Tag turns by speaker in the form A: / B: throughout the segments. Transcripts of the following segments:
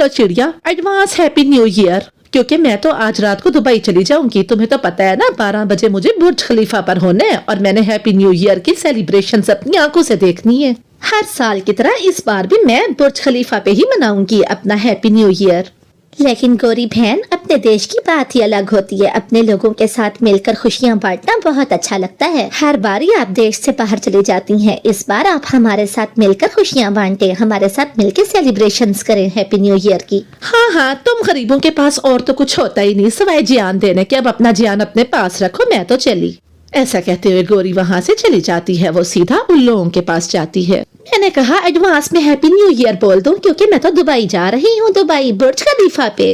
A: Hello चिड़िया, advance happy new year. क्योंकि मैं तो आज रात को दुबई चली जाऊंगी, तुम्हें तो पता है ना 12 बजे मुझे बुर्ज खलीफा पर होना है और मैंने हैप्पी न्यू ईयर की सेलिब्रेशन अपनी आंखों से देखनी है। हर साल की तरह इस बार भी मैं बुर्ज खलीफा पे ही मनाऊंगी अपना हैप्पी न्यू ईयर।
B: लेकिन गौरी बहन, अपने देश की बात ही अलग होती है। अपने लोगों के साथ मिलकर खुशियां बांटना बहुत अच्छा लगता है। हर बार ही आप देश से बाहर चली जाती हैं, इस बार आप हमारे साथ मिलकर खुशियां बांटे, हमारे साथ मिलकर सेलिब्रेशंस करें हैप्पी न्यू ईयर की।
A: हाँ, तुम गरीबों के पास और तो कुछ होता ही नहीं सिवाय जान देने के। अब अपना जान अपने पास रखो, मैं तो चली। ऐसा कहते हुए गोरी वहाँ से चली जाती है। वो सीधा उन लोगों के पास जाती है। मैंने कहा एडवांस में हैप्पी न्यू ईयर बोल दूं, क्योंकि मैं तो दुबई जा रही हूँ, दुबई बुर्ज खलीफा पे।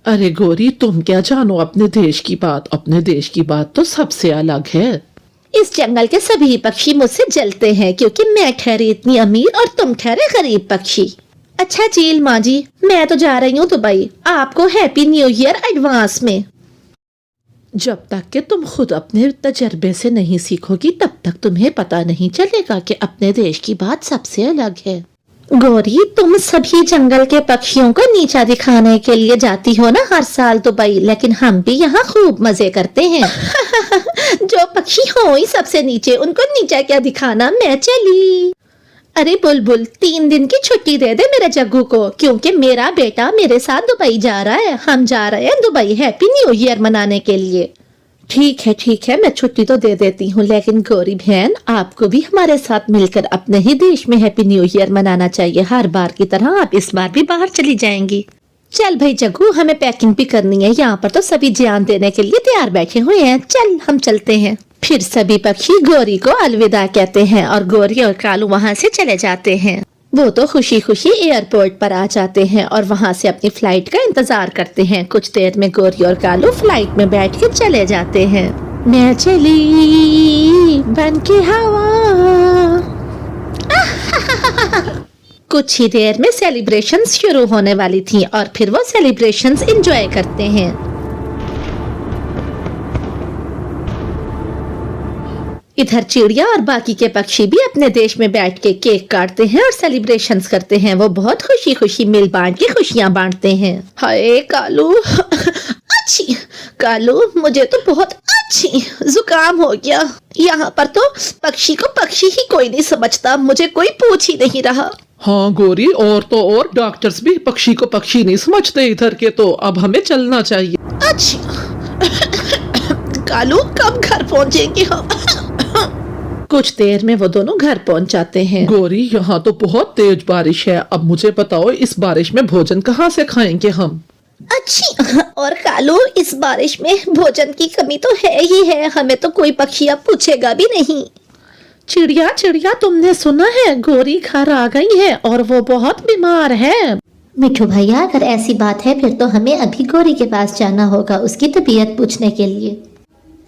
C: अरे गोरी, तुम क्या जानो अपने देश की बात। अपने देश की बात तो सबसे अलग है।
B: इस जंगल के सभी पक्षी मुझसे जलते हैं, क्योंकि मैं ठहरी इतनी अमीर और तुम ठहरे गरीब पक्षी। अच्छा चील माँ जी, मैं तो जा रही हूँ दुबई, आपको हैप्पी न्यू ईयर एडवांस में।
A: जब तक कि तुम खुद अपने तजर्बे से नहीं सीखोगी तब तक तुम्हें पता नहीं चलेगा कि अपने देश की बात सबसे अलग है।
B: गौरी, तुम सभी जंगल के पक्षियों को नीचा दिखाने के लिए जाती हो ना हर साल दुबई, लेकिन हम भी यहाँ खूब मजे करते हैं। जो पक्षी हो ही सबसे नीचे, उनको नीचा क्या दिखाना, मैं चली। अरे बुलबुल, 3 दिन की छुट्टी दे दे मेरे जग्गू को, क्योंकि मेरा बेटा मेरे साथ दुबई जा रहा है। हम जा रहे हैं दुबई हैप्पी न्यू ईयर मनाने के लिए।
A: ठीक है, मैं छुट्टी तो दे देती हूँ, लेकिन गौरी बहन आपको भी हमारे साथ मिलकर अपने ही देश में हैप्पी न्यू ईयर मनाना चाहिए। हर बार की तरह आप इस बार भी बाहर चली जाएंगी। चल भाई जग्गू, हमें पैकिंग भी करनी है। यहाँ पर तो सभी जान देने के लिए तैयार बैठे हुए हैं। चल हम चलते हैं। फिर सभी पक्षी गौरी को अलविदा कहते हैं और गौरी और कालू वहाँ से चले जाते हैं। वो तो खुशी खुशी एयरपोर्ट पर आ जाते हैं और वहाँ से अपनी फ्लाइट का इंतजार करते हैं। कुछ देर में गौरी और कालू फ्लाइट में बैठ के चले जाते हैं। मैं चली बन के हवा। कुछ ही देर में सेलिब्रेशंस शुरू होने वाली थी और फिर वो सेलिब्रेशंस एंजॉय करते हैं। इधर चिड़िया और बाकी के पक्षी भी अपने देश में बैठ के केक काटते हैं और सेलिब्रेशंस करते हैं। वो बहुत खुशी खुशी मिल बांट के खुशियां बांटते हैं। हाय कालू, अच्छी कालू, मुझे तो बहुत अच्छी जुकाम हो गया। यहाँ पर तो पक्षी को पक्षी ही कोई नहीं समझता, मुझे कोई पूछ ही नहीं रहा।
C: हाँ गोरी, और तो और डॉक्टर्स भी पक्षी को पक्षी नहीं समझते इधर के, तो अब हमें चलना चाहिए।
A: अच्छा कालू, कब घर पहुँचेंगे हम? कुछ देर में वो दोनों घर पहुंच जाते हैं।
C: गोरी, यहाँ तो बहुत तेज बारिश है। अब मुझे बताओ, इस बारिश में भोजन कहाँ से खाएंगे हम?
B: अच्छी, और कालू, इस बारिश में भोजन की कमी तो है ही है। हमें तो कोई पक्षी अब पूछेगा भी नहीं।
A: चिड़िया, तुमने सुना है गौरी घर आ गई है और वो बहुत बीमार है।
B: मिठू भैया, अगर ऐसी बात है फिर तो हमें अभी गौरी के पास जाना होगा, उसकी तबीयत पूछने के लिए।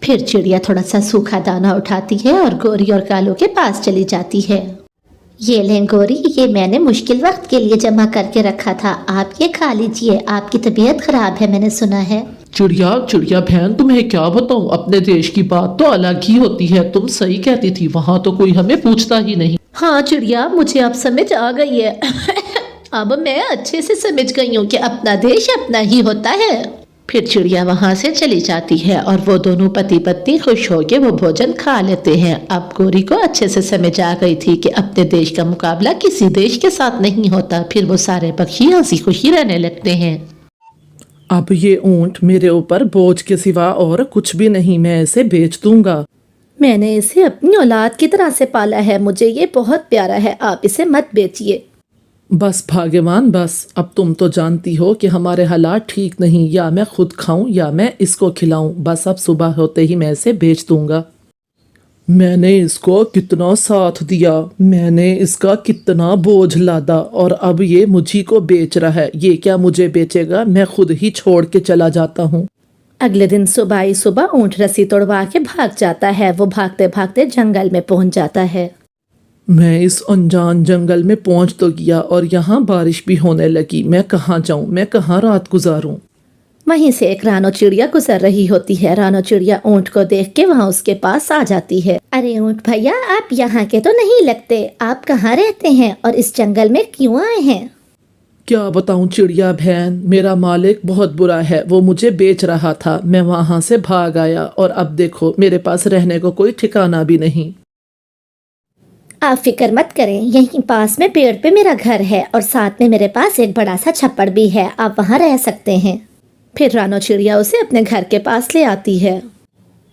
A: फिर चिड़िया थोड़ा सा सूखा दाना उठाती है और गौरी और कालू के पास चली जाती है।
B: ये लें गौरी, ये मैंने मुश्किल वक्त के लिए जमा करके रखा था, आप ये खा लीजिए। आपकी तबीयत खराब है मैंने सुना है।
C: चिड़िया बहन, तुम्हें क्या बताऊं, अपने देश की बात तो अलग ही होती है। तुम सही कहती थी, वहाँ तो कोई हमें पूछता ही नहीं।
A: हाँ चिड़िया, मुझे अब समझ आ गई है। अब मैं अच्छे से समझ गई हूँ कि अपना देश अपना ही होता है। फिर चिड़िया वहाँ से चली जाती है और वो दोनों पति पत्नी खुश होकर वो भोजन खा लेते हैं। अब गौरी को अच्छे से समझ आ गई थी कि अपने देश का मुकाबला किसी देश के साथ नहीं होता। फिर वो सारे पक्षी हंसी खुशी रहने लगते हैं।
C: अब ये ऊंट मेरे ऊपर बोझ के सिवा और कुछ भी नहीं, मैं इसे बेच दूंगा।
A: मैंने इसे अपनी औलाद की तरह से पाला है, मुझे ये बहुत प्यारा है, आप इसे मत बेचिए।
C: बस भाग्यवान, बस अब तुम तो जानती हो कि हमारे हालात ठीक नहीं, या मैं खुद खाऊं या मैं इसको खिलाऊं। बस अब सुबह होते ही मैं इसे बेच दूंगा। मैंने इसको कितना साथ दिया, मैंने इसका कितना बोझ लादा, और अब ये मुझी को बेच रहा है। ये क्या मुझे बेचेगा, मैं खुद ही छोड़ के चला जाता हूँ।
A: अगले दिन सुबह ही सुबह ऊंट रस्सी तोड़वा के भाग जाता है। वो भागते भागते जंगल में पहुंच जाता है।
C: मैं इस अनजान जंगल में पहुंच तो गया और यहाँ बारिश भी होने लगी। मैं कहाँ जाऊँ, मैं कहाँ रात गुजारूं?
A: वहीं से एक रानो चिड़िया गुजर रही होती है। रानो चिड़िया ऊंट को देख के वहाँ उसके पास आ जाती है।
B: अरे ऊंट भैया, आप यहाँ के तो नहीं लगते, आप कहाँ रहते हैं और इस जंगल में क्यों आए हैं?
C: क्या बताऊं चिड़िया बहन, मेरा मालिक बहुत बुरा है। वो मुझे बेच रहा था, मैं वहां से भाग आया और अब देखो मेरे पास रहने को कोई ठिकाना भी नहीं।
B: आप फिक्र मत करें, यहीं पास में पेड़ पे मेरा घर है और साथ में मेरे पास एक बड़ा सा छप्पड़ भी है, आप वहाँ रह सकते हैं। फिर रानो चिड़िया उसे अपने घर के पास ले आती है।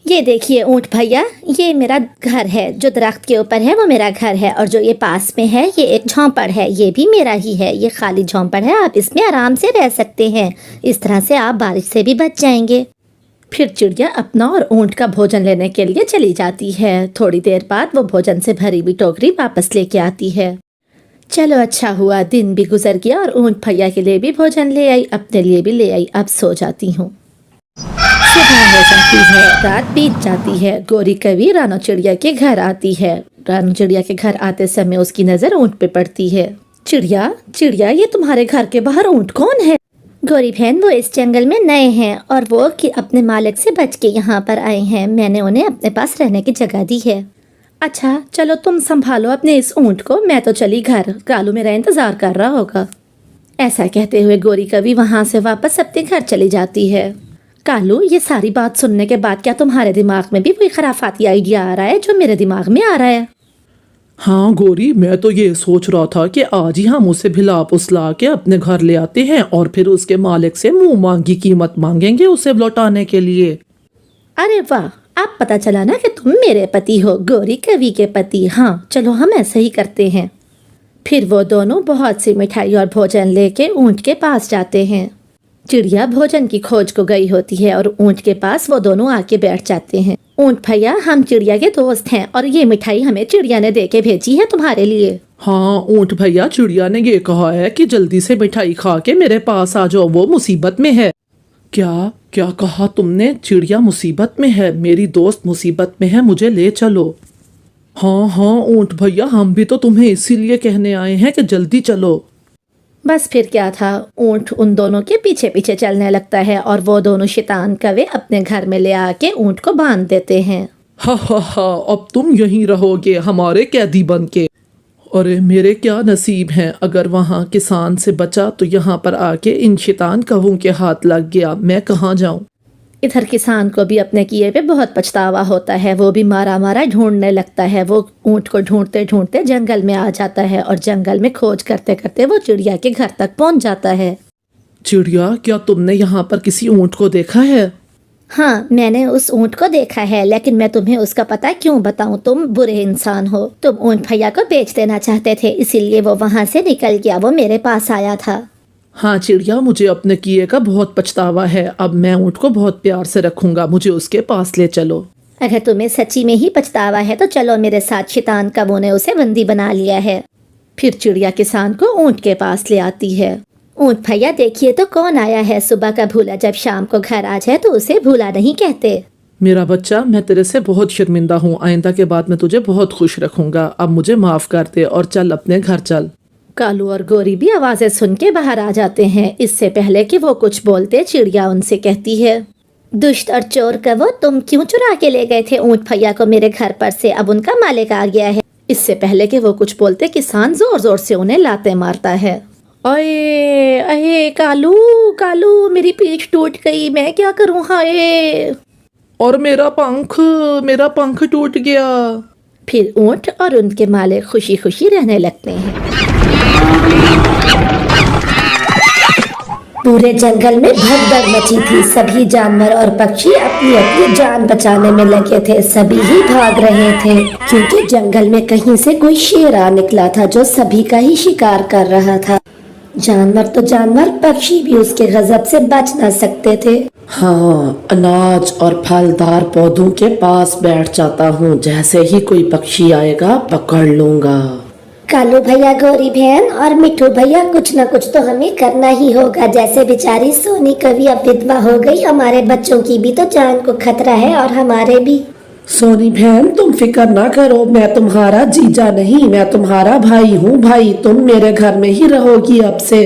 B: ये देखिए ऊँट भैया, ये मेरा घर है, जो दरख्त के ऊपर है वो मेरा घर है, और जो ये पास में है ये एक झोंपड़ है, ये भी मेरा ही है। ये खाली झोंपड़ है, आप इसमें आराम से रह सकते हैं। इस तरह से आप बारिश से भी बच जाएंगे। फिर चिड़िया अपना और ऊँट का भोजन लेने के लिए चली जाती है। थोड़ी देर बाद वो भोजन से भरी हुई टोकरी वापस लेके आती है। चलो अच्छा हुआ, दिन भी गुजर गया और ऊँट भैया के लिए भी भोजन ले आई, अपने लिए भी ले आई। अब सो जाती हूँ। सुबह हो जाती है, रात बीत जाती है। गौरी कवि रानो चिड़िया के घर आती है। रानो चिड़िया के घर आते समय उसकी नजर ऊँट पे पड़ती है। चिड़िया चिड़िया, ये तुम्हारे घर के बाहर ऊँट कौन है? गौरी बहन, वो इस जंगल में नए हैं और वो कि अपने मालिक से बच के यहाँ पर आए हैं। मैंने उन्हें अपने पास रहने की जगह दी है। अच्छा चलो, तुम संभालो अपने इस ऊँट को, मैं तो चली घर, कालू मेरा इंतजार कर रहा होगा। ऐसा कहते हुए गौरी कवि वहाँ से वापस अपने घर चली जाती है। कालू, ये सारी बात सुनने के बाद क्या तुम्हारे दिमाग में भी कोई खराफाती आइडिया आ रहा है जो मेरे दिमाग में आ रहा है?
C: हाँ गोरी, मैं तो ये सोच रहा था कि आज ही हम उसे भिला पुसला के अपने घर ले आते हैं और फिर उसके मालिक से मुंह मांगी कीमत मांगेंगे उसे लौटाने के लिए।
B: अरे वाह, आप पता चला ना कि तुम मेरे पति हो, गौरी कवि के पति। हाँ चलो, हम ऐसे ही करते हैं। फिर वो दोनों बहुत सी मिठाई और भोजन लेके ऊँट के पास जाते हैं। चिड़िया भोजन की खोज को गई होती है और ऊँट के पास वो दोनों आके बैठ जाते हैं। ऊँट भैया, हम चिड़िया के दोस्त हैं और ये मिठाई हमें चिड़िया ने दे के भेजी है तुम्हारे लिए।
C: हाँ ऊँट भैया, चिड़िया ने ये कहा है कि जल्दी से मिठाई खा के मेरे पास आ जाओ, वो मुसीबत में है। क्या क्या कहा तुमने? चिड़िया मुसीबत में है? मेरी दोस्त मुसीबत में है, मुझे ले चलो। हाँ हाँ ऊँट भैया, हम भी तो तुम्हें इसीलिए कहने आए हैं कि जल्दी चलो।
B: बस फिर क्या था, ऊँट उन दोनों के पीछे पीछे चलने लगता है और वो दोनों शैतान कवे अपने घर में ले आके ऊँट को बांध देते हैं।
C: हा हा हा, अब तुम यहीं रहोगे हमारे कैदी बन के। अरे मेरे क्या नसीब हैं, अगर वहाँ किसान से बचा तो यहाँ पर आके इन शैतान कवों के हाथ लग गया। मैं कहाँ जाऊँ?
B: इधर किसान को भी अपने किए पे बहुत पछतावा होता है। वो भी मारा मारा ढूंढने लगता है। वो ऊँट को ढूंढते ढूंढते जंगल में आ जाता है और जंगल में खोज करते करते वो चिड़िया के घर तक पहुंच जाता है।
C: चिड़िया, क्या तुमने यहाँ पर किसी ऊँट को देखा है?
B: हाँ, मैंने उस ऊँट को देखा है, लेकिन मैं तुम्हें उसका पता क्यों बताऊं? तुम बुरे इंसान हो। तुम ऊँट भैया को बेच देना चाहते थे, इसीलिए वो वहाँ से निकल गया। वो मेरे पास आया था।
C: हाँ चिड़िया, मुझे अपने किए का बहुत पछतावा है। अब मैं ऊँट को बहुत प्यार से रखूंगा, मुझे उसके पास ले चलो।
B: अगर तुम्हें सच्ची में ही पछतावा है तो चलो मेरे साथ। शैतान कवों ने उसे बंदी बना लिया है। फिर चिड़िया किसान को ऊँट के पास ले आती है। ऊँट भैया, देखिए तो कौन आया है। सुबह का भूला जब शाम को घर आ जाए तो उसे भूला नहीं कहते।
C: मेरा बच्चा, मैं तेरे से बहुत शर्मिंदा हूँ। आइंदा के बाद मैं तुझे बहुत खुश रखूंगा। अब मुझे माफ कर दे और चल अपने घर चल।
B: कालू और गौरी भी आवाजें सुन के बाहर आ जाते हैं। इससे पहले कि वो कुछ बोलते, चिड़िया उनसे कहती है, दुष्ट और चोर कवो, तुम क्यों चुरा के ले गए थे ऊँट भैया को मेरे घर पर से? अब उनका मालिक आ गया है। इससे पहले कि वो कुछ बोलते, किसान जोर जोर से उन्हें लाते मारता है। अये अये कालू कालू, मेरी पीठ टूट गई, मैं क्या करूँ? हाय,
C: और मेरा पंख टूट गया।
B: फिर ऊँट और उनके मालिक खुशी खुशी रहने लगते हैं। पूरे जंगल में भगदड़ मची थी। सभी जानवर और पक्षी अपनी अपनी जान बचाने में लगे थे। सभी ही भाग रहे थे क्योंकि जंगल में कहीं से कोई शेर आ निकला था जो सभी का ही शिकार कर रहा था। जानवर तो जानवर, पक्षी भी उसके गजब से बच न सकते थे।
A: हाँ, अनाज और फलदार पौधों के पास बैठ जाता हूँ, जैसे ही कोई पक्षी आएगा पकड़ लूंगा।
B: कालू भैया, गौरी बहन और मिठू भैया, कुछ न कुछ तो हमें करना ही होगा। जैसे बेचारी सोनी कवि अब विधवा हो गई, हमारे बच्चों की भी तो जान को खतरा है और हमारे भी।
A: सोनी बहन, तुम फिक्र ना करो, मैं तुम्हारा जीजा नहीं, मैं तुम्हारा भाई हूँ। भाई, तुम मेरे घर में ही रहोगी अब से।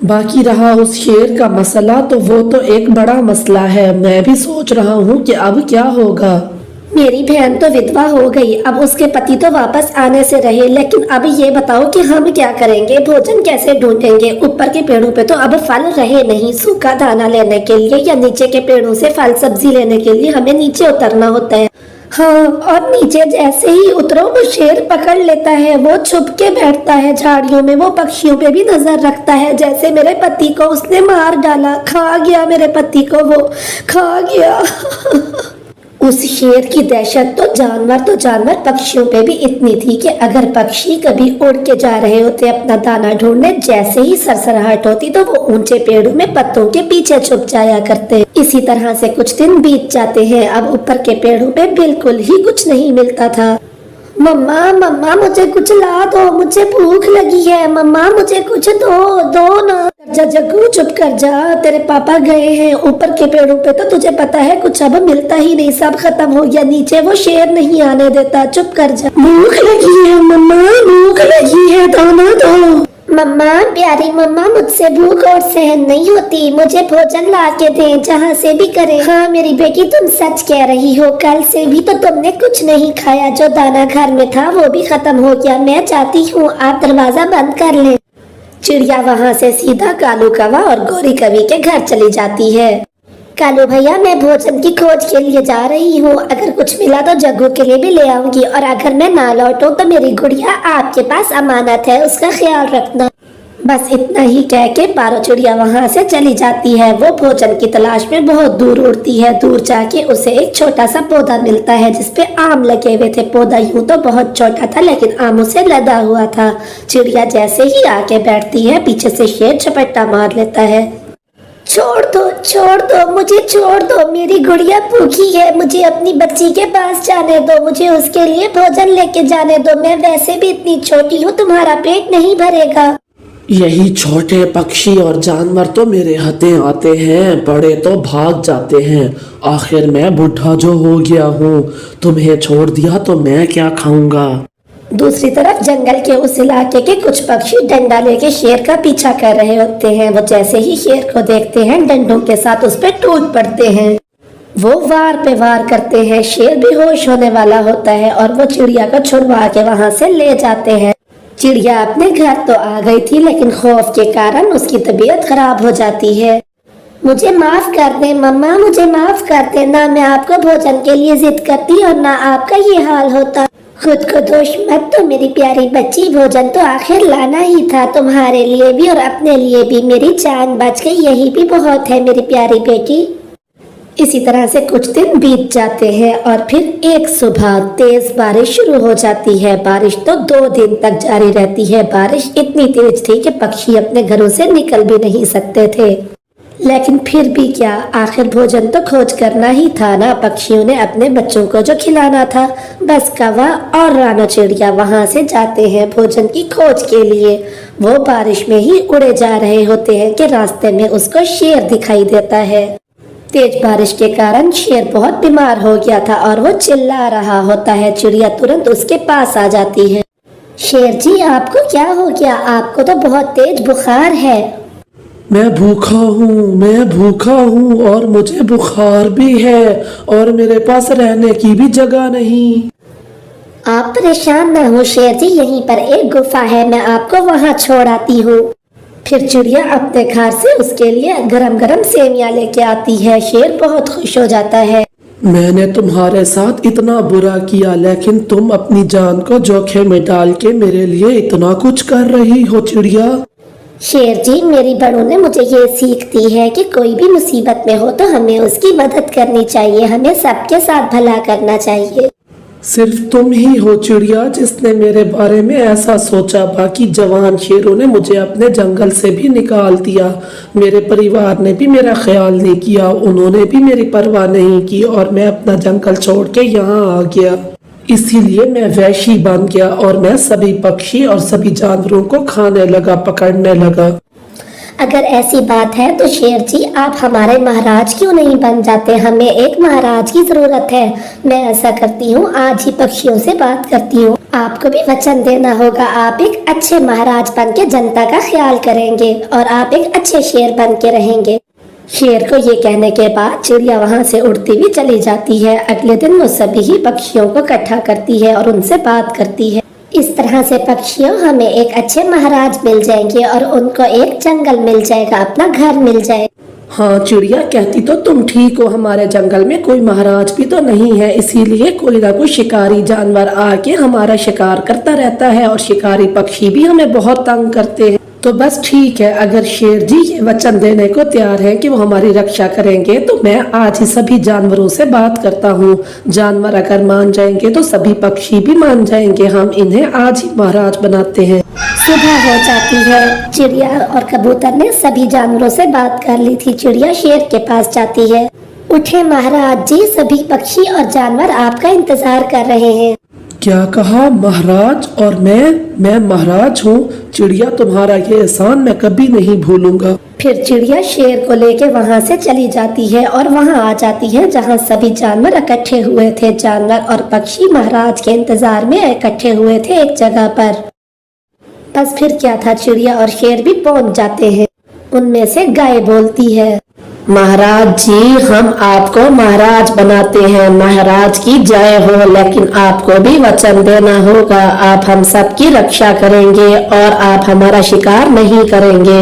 A: बाकी रहा उस शेर का मसला, तो वो तो एक बड़ा मसला है। मैं भी सोच रहा हूँ कि अब क्या होगा।
B: मेरी बहन तो विधवा हो गई, अब उसके पति तो वापस आने से रहे, लेकिन अब ये बताओ कि हम क्या करेंगे, भोजन कैसे ढूंढेंगे। ऊपर के पेड़ों पे तो अब फल रहे नहीं, सूखा दाना लेने के लिए या नीचे के पेड़ों से फल सब्जी लेने के लिए हमें नीचे उतरना होता है। हाँ, और नीचे जैसे ही उतरो वो शेर पकड़ लेता है, वो छुप के बैठता है झाड़ियों में, वो पक्षियों पे भी नजर रखता है। जैसे मेरे पति को उसने मार डाला, खा गया मेरे पति को, वो खा गया। उस शेर की दहशत तो जानवर पक्षियों पे भी इतनी थी कि अगर पक्षी कभी उड़ के जा रहे होते अपना दाना ढूंढने, जैसे ही सरसराहट होती तो वो ऊंचे पेड़ों में पत्तों के पीछे छुप जाया करते। इसी तरह से कुछ दिन बीत जाते हैं। अब ऊपर के पेड़ों पे बिल्कुल ही कुछ नहीं मिलता था। मम्मा मम्मा मुझे कुछ ला दो, मुझे भूख लगी है, मम्मा मुझे कुछ दो ना। जा जग्गू चुप कर जा, तेरे पापा गए हैं ऊपर के पेड़ों पे, तो तुझे पता है कुछ अब मिलता ही नहीं, सब खत्म हो गया। नीचे वो शेर नहीं आने देता, चुप कर जा। भूख लगी है मम्मा, भूख लगी है, दाना दो। मम्मा प्यारी मम्मा, मुझसे भूख और सहन नहीं होती, मुझे भोजन ला के दे, जहाँ से भी करे। हाँ मेरी बेटी तुम सच कह रही हो, कल से भी तो तुमने कुछ नहीं खाया, जो दाना घर में था वो भी खत्म हो गया। मैं चाहती हूँ आप दरवाजा बंद कर लें। चिड़िया वहाँ से सीधा कालू कौवा और गोरी कवि के घर चली जाती है। कालू भैया मैं भोजन की खोज के लिए जा रही हूँ, अगर कुछ मिला तो जग्गू के लिए भी ले आऊंगी, और अगर मैं ना लौटूं तो मेरी गुड़िया आपके पास अमानत है, उसका ख्याल रखना। बस इतना ही कह के पारो चिड़िया वहाँ से चली जाती है। वो भोजन की तलाश में बहुत दूर उड़ती है। दूर जाके उसे एक छोटा सा पौधा मिलता है जिसपे आम लगे हुए थे। पौधा यूं तो बहुत छोटा था लेकिन आमों से लदा हुआ था। चिड़िया जैसे ही आके बैठती है, पीछे से शेर झपट्टा मार लेता है। छोड़ दो, मुझे छोड़ दो, मेरी गुड़िया भूखी है, मुझे अपनी बच्ची के पास जाने दो, मुझे उसके लिए भोजन लेके जाने दो। मैं वैसे भी इतनी छोटी हूँ, तुम्हारा पेट नहीं भरेगा।
C: यही छोटे पक्षी और जानवर तो मेरे हथे आते हैं, बड़े तो भाग जाते हैं। आखिर मैं बूढ़ा जो हो गया हूँ, तुम्हें छोड़ दिया तो मैं क्या खाऊंगा।
B: दूसरी तरफ जंगल के उस इलाके के कुछ पक्षी डंडा लेके शेर का पीछा कर रहे होते हैं। वो जैसे ही शेर को देखते हैं, डंडों के साथ उस पर टूट पड़ते हैं। वो वार पे वार करते हैं। शेर बेहोश होने वाला होता है और वो चिड़िया को छुड़वा के वहाँ से ले जाते हैं। चिड़िया अपने घर तो आ गई थी, लेकिन खौफ के कारण उसकी तबीयत खराब हो जाती है। मुझे माफ कर दे मम्मा, मुझे माफ कर दे, ना मैं आपको भोजन के लिए जिद करती और ना आपका ये हाल होता। खुद को दोष मत दो मेरी प्यारी बच्ची, भोजन तो आखिर लाना ही था, तुम्हारे लिए भी और अपने लिए भी। मेरी जान बच गई, यही भी बहुत है मेरी प्यारी बेटी। इसी तरह से कुछ दिन बीत जाते हैं और फिर एक सुबह तेज बारिश शुरू हो जाती है। बारिश तो 2 दिन तक जारी रहती है। बारिश इतनी तेज थी कि पक्षी अपने घरों से निकल भी नहीं सकते थे, लेकिन फिर भी क्या, आखिर भोजन तो खोज करना ही था ना। पक्षियों ने अपने बच्चों को जो खिलाना था। बस कौवा और रानो चिड़िया वहां से जाते हैं भोजन की खोज के लिए। वो बारिश में ही उड़े जा रहे होते हैं कि रास्ते में उसको शेर दिखाई देता है। तेज बारिश के कारण शेर बहुत बीमार हो गया था और वो चिल्ला रहा होता है। चिड़िया तुरंत उसके पास आ जाती है। शेर जी आपको क्या हो गया? आपको तो बहुत तेज बुखार है।
C: मैं भूखा हूँ और मुझे बुखार भी है और मेरे पास रहने की भी जगह नहीं।
B: आप परेशान न हो शेर जी, यहीं पर एक गुफा है, मैं आपको वहाँ छोड़ आती हूँ। फिर चिड़िया अपने घर से उसके लिए गरम गरम सेवियां लेके आती है। शेर बहुत खुश हो जाता है।
C: मैंने तुम्हारे साथ इतना बुरा किया, लेकिन तुम अपनी जान को जोखिम में डाल के मेरे लिए इतना कुछ कर रही हो चिड़िया।
B: शेर जी मेरी बड़ों ने मुझे ये सीख दी है कि कोई भी मुसीबत में हो तो हमें उसकी मदद करनी चाहिए, हमें सबके साथ भला करना चाहिए।
C: सिर्फ तुम ही हो चिड़िया जिसने मेरे बारे में ऐसा सोचा। बाकी जवान शेरों ने मुझे अपने जंगल से भी निकाल दिया। मेरे परिवार ने भी मेरा ख्याल नहीं किया, उन्होंने भी मेरी परवाह नहीं की और मैं अपना जंगल छोड़ के यहाँ आ गया। इसीलिए मैं वैशी बन गया और मैं सभी पक्षी और सभी जानवरों को खाने लगा, पकड़ने लगा।
B: अगर ऐसी बात है तो शेर जी आप हमारे महाराज क्यों नहीं बन जाते? हमें एक महाराज की जरूरत है। मैं ऐसा करती हूँ, आज ही पक्षियों से बात करती हूँ। आपको भी वचन देना होगा, आप एक अच्छे महाराज बन के जनता का ख्याल करेंगे और आप एक अच्छे शेर बन के रहेंगे। शेर को ये कहने के बाद चिड़िया वहाँ से उड़ती हुई चली जाती है। अगले दिन वो सभी ही पक्षियों को इकट्ठा करती है और उनसे बात करती है। इस तरह से पक्षियों हमें एक अच्छे महाराज मिल जाएंगे और उनको एक जंगल मिल जाएगा, अपना घर मिल जाएगा।
C: हाँ चिड़िया, कहती तो तुम ठीक हो, हमारे जंगल में कोई महाराज भी तो नहीं है, इसीलिए कोई ना कोई शिकारी जानवर आके हमारा शिकार करता रहता है और शिकारी पक्षी भी हमें बहुत तंग करते हैं। तो बस ठीक है, अगर शेर जी ये वचन देने को तैयार है कि वो हमारी रक्षा करेंगे तो मैं आज ही सभी जानवरों से बात करता हूँ। जानवर अगर मान जाएंगे तो सभी पक्षी भी मान जाएंगे। हम इन्हें आज ही महाराज बनाते हैं।
B: सुबह हो जाती है। चिड़िया और कबूतर ने सभी जानवरों से बात कर ली थी। चिड़िया शेर के पास जाती है। उठे महाराज जी, सभी पक्षी और जानवर आपका इंतजार कर रहे हैं।
C: क्या कहा महाराज? और मैं महाराज हूँ? चिड़िया, तुम्हारा ये एहसान मैं कभी नहीं भूलूंगा।
B: फिर चिड़िया शेर को लेके वहाँ से चली जाती है और वहाँ आ जाती है जहाँ सभी जानवर इकट्ठे हुए थे। जानवर और पक्षी महाराज के इंतजार में इकट्ठे हुए थे एक जगह पर। बस फिर क्या था, चिड़िया और शेर भी पहुँच जाते हैं। उनमें से गाय बोलती है,
A: महाराज जी, हम आपको महाराज बनाते हैं। महाराज की जय हो, लेकिन आपको भी वचन देना होगा। आप हम सब की रक्षा करेंगे और आप हमारा शिकार नहीं करेंगे।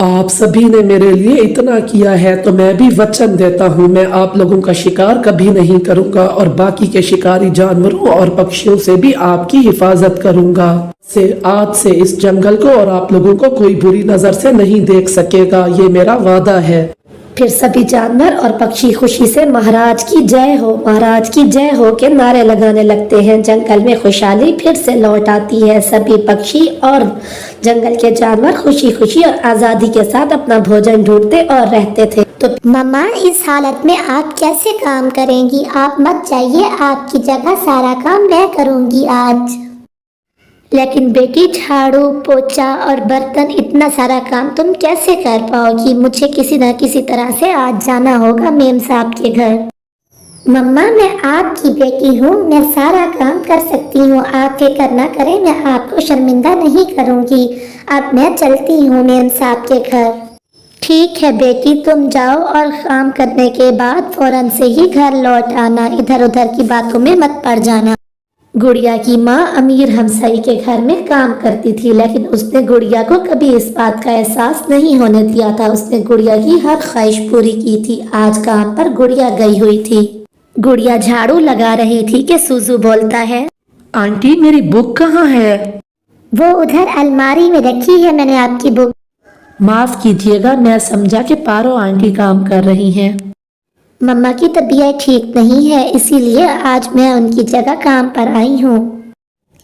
C: आप सभी ने मेरे लिए इतना किया है तो मैं भी वचन देता हूँ, मैं आप लोगों का शिकार कभी नहीं करूँगा और बाकी के शिकारी जानवरों और पक्षियों से भी आपकी हिफाजत करूँगा। आज से इस जंगल को और आप लोगों को कोई बुरी नजर से नहीं देख सकेगा, ये मेरा वादा है।
B: फिर सभी जानवर और पक्षी खुशी से महाराज की जय हो, महाराज की जय हो के नारे लगाने लगते हैं। जंगल में खुशहाली फिर से लौट आती है। सभी पक्षी और जंगल के जानवर खुशी खुशी और आजादी के साथ अपना भोजन ढूंढते और रहते थे।
D: तो मम्मा, इस हालत में आप कैसे काम करेंगी? आप मत जाइए, आपकी जगह सारा काम मैं करूंगी आज।
B: लेकिन बेटी, झाड़ू पोछा और बर्तन, इतना सारा काम तुम कैसे कर पाओगी? मुझे किसी न किसी तरह से आज जाना होगा मेम साहब के घर।
D: मम्मा, मैं आपकी बेटी हूँ, मैं सारा काम कर सकती हूँ। आप फिक्र न करें, मैं आपको शर्मिंदा नहीं करूँगी। अब मैं चलती हूँ मेम साहब के घर।
B: ठीक है बेटी, तुम जाओ और काम करने के बाद फौरन से ही घर लौट आना। इधर उधर की बातों में मत पड़ जाना। गुड़िया की माँ अमीर हमसाई के घर में काम करती थी, लेकिन उसने गुड़िया को कभी इस बात का एहसास नहीं होने दिया था। उसने गुड़िया की हर ख्वाहिश पूरी की थी। आज काम पर गुड़िया गई हुई थी। गुड़िया झाड़ू लगा रही थी कि सुजू बोलता है,
A: आंटी, मेरी बुक कहाँ है?
D: वो उधर अलमारी में रखी है मैंने आपकी बुक।
A: माफ कीजिएगा, मैं समझा कि पारो आंटी काम कर रही हैं।
D: मम्मा की तबीयत ठीक नहीं है, इसीलिए आज मैं उनकी जगह काम पर आई हूँ।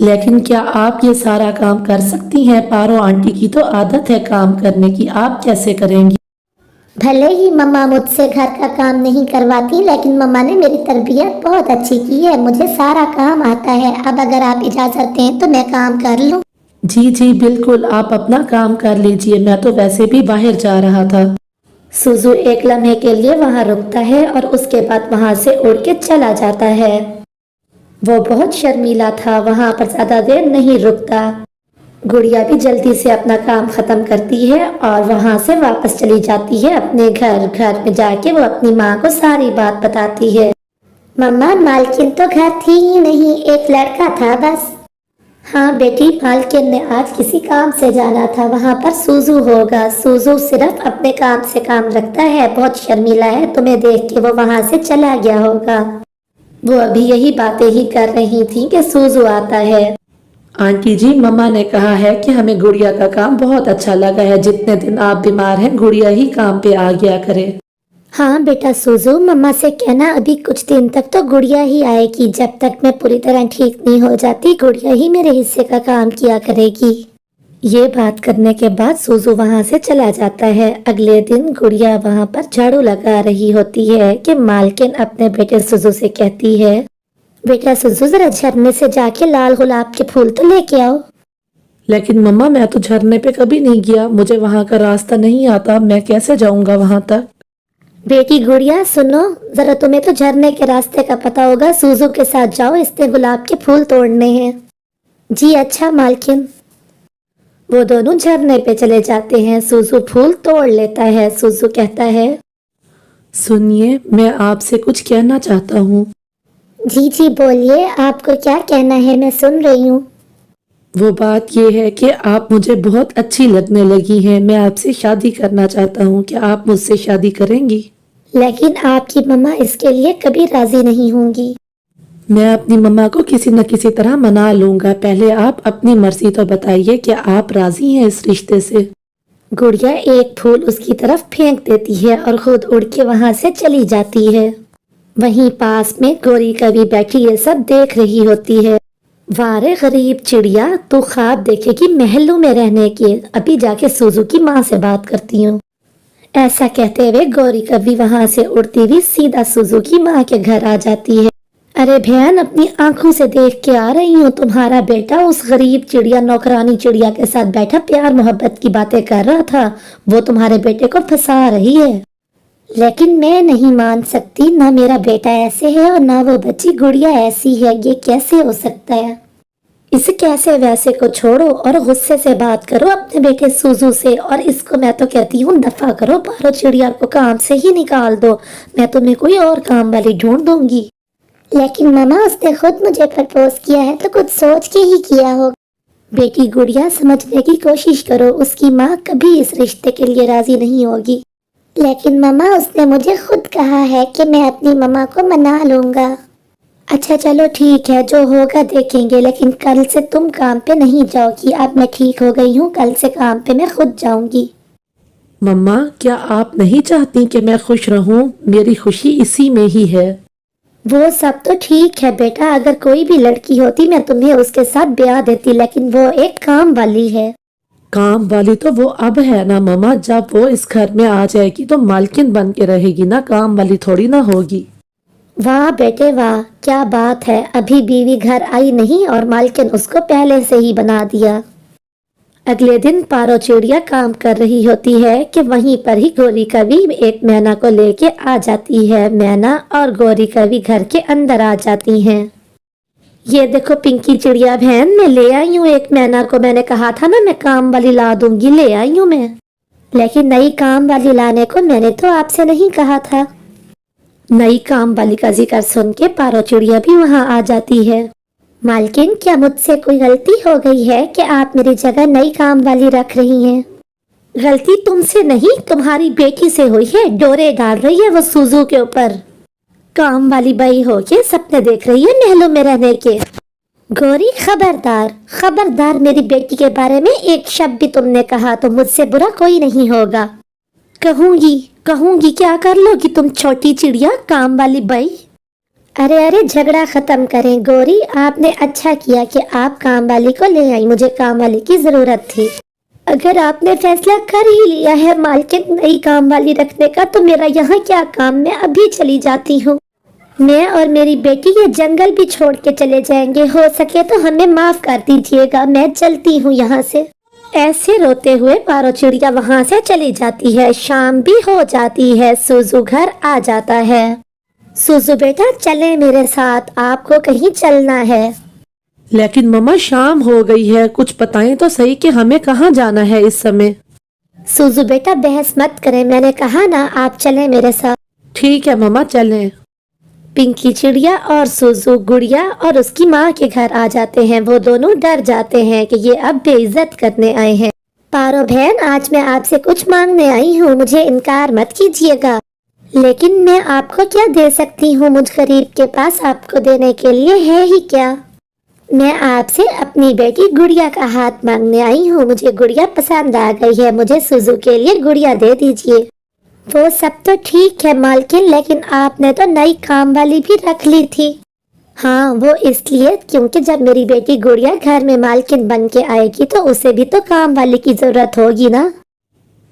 A: लेकिन क्या आप ये सारा काम कर सकती हैं? पारो आंटी की तो आदत है काम करने की, आप कैसे करेंगी?
D: भले ही मम्मा मुझसे घर का काम नहीं करवाती, लेकिन मम्मा ने मेरी तरबियत बहुत अच्छी की है। मुझे सारा काम आता है। अब अगर आप इजाजत दें तो मैं काम कर लूँ।
A: जी जी बिल्कुल, आप अपना काम कर लीजिए, मैं तो वैसे भी बाहर जा रहा था।
B: सुजू एक लम्हे के लिए वहाँ रुकता है और उसके बाद वहाँ से उड़ के चला जाता है। वो बहुत शर्मीला था, वहाँ पर ज्यादा देर नहीं रुकता। गुड़िया भी जल्दी से अपना काम खत्म करती है और वहाँ से वापस चली जाती है अपने घर। घर में जाके वो अपनी माँ को सारी बात बताती है।
D: मम्मा, मालकिन तो घर थी ही नहीं, एक लड़का था बस।
B: हाँ बेटी, मालकिन ने आज किसी काम से जाना था, वहाँ पर सुजू होगा। सुजू सिर्फ अपने काम से काम रखता है, बहुत शर्मीला है। तुम्हें देख के वो वहाँ से चला गया होगा। वो अभी यही बातें ही कर रही थी कि सुजू आता है।
A: आंटी जी, मम्मा ने कहा है कि हमें गुड़िया का काम बहुत अच्छा लगा है। जितने दिन आप बीमार हैं, गुड़िया ही काम पे आ गया करे।
D: हाँ बेटा सुजू, मम्मा से कहना अभी कुछ दिन तक तो गुड़िया ही आएगी। जब तक मैं पूरी तरह ठीक नहीं हो जाती, गुड़िया ही मेरे हिस्से का काम किया करेगी।
B: ये बात करने के बाद सुजू वहाँ से चला जाता है। अगले दिन गुड़िया वहाँ पर झाड़ू लगा रही होती है कि मालकिन अपने बेटे सुजू से कहती है,
D: बेटा सुजू, जरा झरने से जाके लाल गुलाब के फूल तो लेके आओ।
A: लेकिन मम्मा, मैं तो झरने पे कभी नहीं गया, मुझे वहाँ का रास्ता नहीं आता, मैं कैसे जाऊँगा वहाँ तक?
D: बेटी गुड़िया सुनो, जरा तुम्हें तो झरने के रास्ते का पता होगा। सुजू के साथ जाओ, इसने गुलाब के फूल तोड़ने हैं।
B: जी अच्छा मालकिन। वो दोनों झरने पे चले जाते हैं। सुजू फूल तोड़ लेता है। सुजू कहता है,
A: सुनिए, मैं आपसे कुछ कहना चाहता हूँ।
D: जी जी बोलिए, आपको क्या कहना है, मैं सुन रही हूँ।
A: वो बात ये है कि आप मुझे बहुत अच्छी लगने लगी हैं। मैं आपसे शादी करना चाहता हूँ। क्या आप मुझसे शादी करेंगी?
D: लेकिन आपकी मम्मा इसके लिए कभी राजी नहीं होंगी।
A: मैं अपनी मम्मा को किसी न किसी तरह मना लूंगा। पहले आप अपनी मर्जी तो बताइए, क्या आप राजी हैं इस रिश्ते से?
D: गुड़िया एक फूल उसकी तरफ फेंक देती है और खुद उड़ के वहां से चली जाती है। वहीं पास में गौरी कभी बैठी ये सब देख रही होती है। वारे गरीब चिड़िया, तू ख्वाब देखेगी महलों में रहने के, अभी जाके सूजू की माँ से बात करती हूँ। ऐसा कहते हुए गौरी कभी वहां से उड़ती हुई सीधा सूजू की माँ के घर आ जाती है। अरे बहन, अपनी आंखों से देख के आ रही हूँ, तुम्हारा बेटा उस गरीब चिड़िया नौकरानी चिड़िया के साथ बैठा प्यार मोहब्बत की बातें कर रहा था। वो तुम्हारे बेटे को फंसा रही है। लेकिन मैं नहीं मान सकती, ना मेरा बेटा ऐसे है और ना वो बच्ची गुड़िया ऐसी है। ये कैसे हो सकता है? इस कैसे वैसे को छोड़ो और गुस्से से बात करो अपने बेटे सूजू से, और इसको मैं तो कहती हूँ दफा करो, पारो चिड़िया को काम से ही निकाल दो। मैं तुम्हें कोई और काम वाली ढूंढ दूंगी। लेकिन मामा, उसने खुद मुझे प्रपोज किया है तो कुछ सोच के ही किया हो। बेटी गुड़िया, समझने की कोशिश करो, उसकी माँ कभी इस रिश्ते के लिए राजी नहीं होगी। लेकिन मामा, उसने मुझे खुद कहा है कि मैं अपनी मम्मा को मना लूंगा। अच्छा चलो ठीक है, जो होगा देखेंगे, लेकिन कल से तुम काम पे नहीं जाओगी। अब मैं ठीक हो गई हूँ, कल से काम पे मैं खुद जाऊंगी।
A: मम्मा, क्या आप नहीं चाहती कि मैं खुश रहूं? मेरी खुशी इसी में ही है।
D: वो सब तो ठीक है बेटा, अगर कोई भी लड़की होती मैं तुम्हें उसके साथ ब्याह देती, लेकिन वो एक काम वाली है।
A: काम वाली तो वो अब है ना मम्मा, जब वो इस घर में आ जाएगी तो मालकिन बन के रहेगी ना, काम वाली थोड़ी ना होगी।
D: वाह बेटे वाह, क्या बात है, अभी बीवी घर आई नहीं और मालकिन उसको पहले से ही बना दिया। अगले दिन पारो चिड़िया काम कर रही होती है कि वहीं पर ही गौरी कवि एक मैना को लेके आ जाती है। मैना और गौरी कवि घर के अंदर आ जाती हैं। ये देखो पिंकी चिड़िया बहन, मैं ले आई हूँ एक मैना को। मैंने कहा था ना मैं काम वाली ला दूंगी, ले आई हूँ मैं। लेकिन नई काम वाली लाने को मैंने तो आपसे नहीं कहा था। नई काम वाली का जिक्र सुन के पारो चिड़िया भी वहाँ आ जाती है। मालकिन, क्या मुझसे कोई गलती हो गई है कि आप मेरी जगह नई काम वाली रख रही हैं? गलती तुमसे नहीं, तुम्हारी बेटी से हुई है। डोरे डाल रही है वो सूजू के ऊपर। काम वाली बाई हो के सपने देख रही है महलों में रहने के। गौरी, खबरदार खबरदार, मेरी बेटी के बारे में एक शब्द भी तुमने कहा तो मुझसे बुरा कोई नहीं होगा। कहूंगी कहूंगी, क्या कर लोगी तुम छोटी चिड़िया काम वाली बाई? अरे अरे, झगड़ा खत्म करें। गौरी, आपने अच्छा किया कि आप काम वाली को ले आई, मुझे काम वाली की जरूरत थी। अगर आपने फैसला कर ही लिया है मालकिन नई काम वाली रखने का, तो मेरा यहाँ क्या काम, मैं अभी चली जाती हूँ। मैं और मेरी बेटी ये जंगल भी छोड़ के चले जाएंगे, हो सके तो हमें माफ कर दीजिएगा, मैं चलती हूँ यहाँ से। ऐसे रोते हुए पारो चिड़िया वहाँ से चली जाती है। शाम भी हो जाती है, सूजू घर आ जाता है। सूजू बेटा, चले मेरे साथ, आपको कहीं चलना है।
A: लेकिन मम्मा, शाम हो गई है, कुछ बताएं तो सही कि हमें कहाँ जाना है इस समय।
D: सूजू बेटा, बहस मत करें, मैंने कहा ना आप चलें मेरे साथ।
A: ठीक है मम्मा, चलें।
D: पिंकी चिड़िया और सूजू गुड़िया और उसकी माँ के घर आ जाते हैं। वो दोनों डर जाते हैं कि ये अब बेइज्जत करने आए हैं। पारो बहन, आज मैं आपसे कुछ मांगने आई हूँ, मुझे इनकार मत कीजिएगा। लेकिन मैं आपको क्या दे सकती हूँ, मुझ गरीब के पास आपको देने के लिए है ही क्या। मैं आपसे अपनी बेटी गुड़िया का हाथ मांगने आई हूँ। मुझे गुड़िया पसंद आ गई है, मुझे सूजू के लिए गुड़िया दे दीजिए। वो सब तो ठीक है मालकिन, लेकिन आपने तो नई काम वाली भी रख ली थी। हाँ, वो इसलिए क्योंकि जब मेरी बेटी गुड़िया घर में मालकिन बन के आएगी तो उसे भी तो काम वाली की जरूरत होगी ना।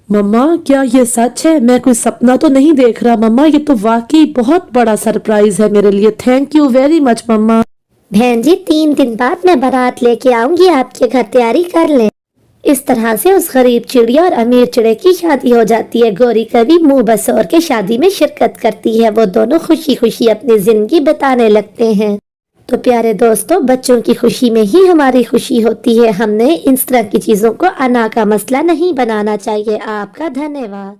A: मम्मा, क्या ये सच है? मैं कोई सपना तो नहीं देख रहा मम्मा, ये तो वाकई बहुत बड़ा सरप्राइज है मेरे लिए। थैंक यू वेरी मच मम्मा।
D: बहन जी, 3 दिन बाद मैं बारात लेके आऊंगी आपके घर, तैयारी कर लें। इस तरह से उस गरीब चिड़िया और अमीर चिड़े की शादी हो जाती है। गौरी कवि मुंह बसोर के शादी में शिरकत करती है। वो दोनों खुशी खुशी अपनी जिंदगी बिताने लगते हैं। तो प्यारे दोस्तों, बच्चों की खुशी में ही हमारी खुशी होती है। हमने इस तरह की चीजों को अना का मसला नहीं बनाना चाहिए। आपका धन्यवाद।